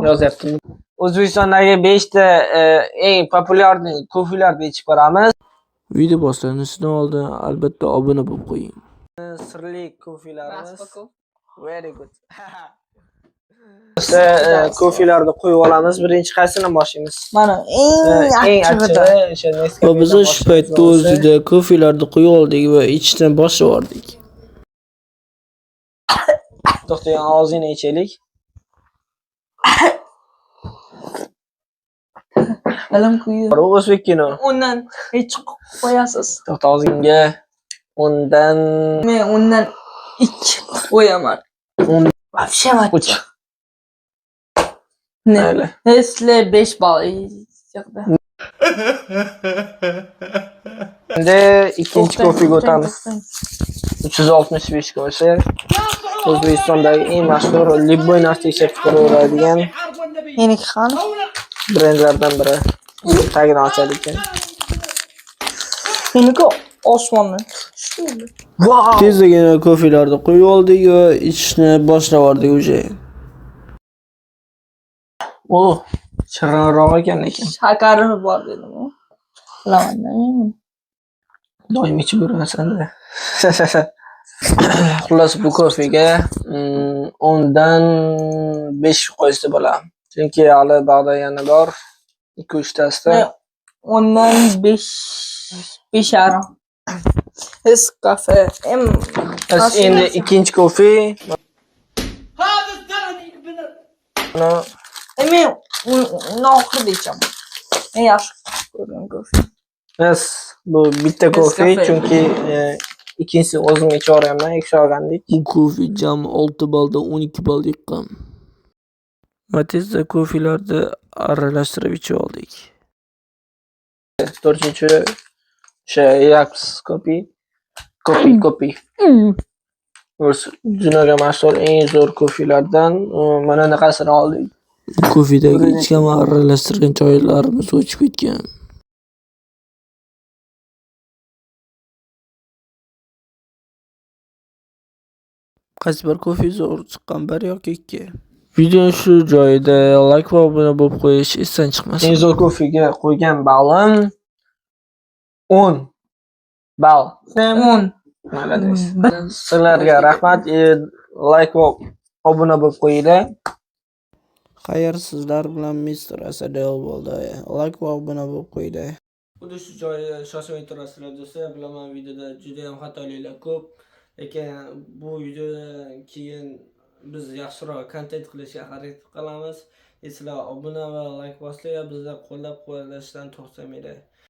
yozyapti. O'zbekistondagi 5 ta eng populyar kofelarni yechib ko'ramiz. Video boshlanishidan oldin albatta obuna bo'lib qo'ying. Sirli kofelarimiz. Raspakov. Very good. Kofelarni qo'yib olamiz. Birinchi qaysidan boshlaymiz? Mana eng achchig'idan. achchig'i o'sha Nescafe. Va biz shu paytda o'zida kofelarni qo'yib oldik va ichishdan boshladik. To'xtang, og'zini ichaylik. Alam kuyi. O'zbek kino. Undan hech qo'yasiz. To'xta og'zingga. Undan Men undan 2 qo'yaman. Вообще uch. Ne? Mayli. Nestle 5 ball. Endi ikkinchi kofega o'tamiz. 365 kofe. O'zbekistondagi eng mashhur Libboy narsa ishlab chiqaraveradigan Meniki qani? brendlardan biri. Tagini ochalik. Meniki osmonni. Wow! Tezgina kofelarni qo'yib oldik va ichishni boshladik o'sha. O, shirinroq ekan lekin. Shakari bor dedim. Bilaman. Doim ichib yurasan-da. Xullas bu kofega 10 dan 5 qo'ysa bo'ladi. Chunki hali bag'da yana bor 2-3 tasda. Ondan 5 yarim. Nescafe. Endi ikkinchi kofe. Men oxirida ichaman. Eng yaxshi ko'rgan kofe. Biz bu bitta kofe Nescafe. chunki ikkinchisi o'zim ichaverayman, ikki olgandik. Bu kofe jami 6 balldan 12 ball yiqqan. Va tezda kofelarni aralashtirib ichib oldik. 4-chi o'sha Yaps kopi. O'z dunyoga mashhur eng zo'r kofelardan mana bunaqasini oldik. Kofedagi ichgan va aralashtirgan choylarimiz o'chib ketgan. Qaysi bir kofe zo'r chiqqan, bir yoki ikki. Video shu joyida like va obuna bo'lib qo'yish esdan chiqmasin. Eng zo'r kofega qo'ygan ballim 10 ball. 10. Malades. Sizlarga rahmat. Like va obuna bo'lib qo'yinglar. Xayr, sizlar bilan Mr. Asadel bo'ldi. Like va obuna bo'lib qo'yinglar. Xuddi shu joyda shoshmay turasizlar do'stlar. Bilaman videoda juda ham xatoliklar ko'p. Lekin bu videodan keyin biz yaxshiroq kontent qilishga harakat qilamiz. Sizlar obuna va like bosinglar, bizlar qo'llab-quvvatlashdan to'xtamanglar.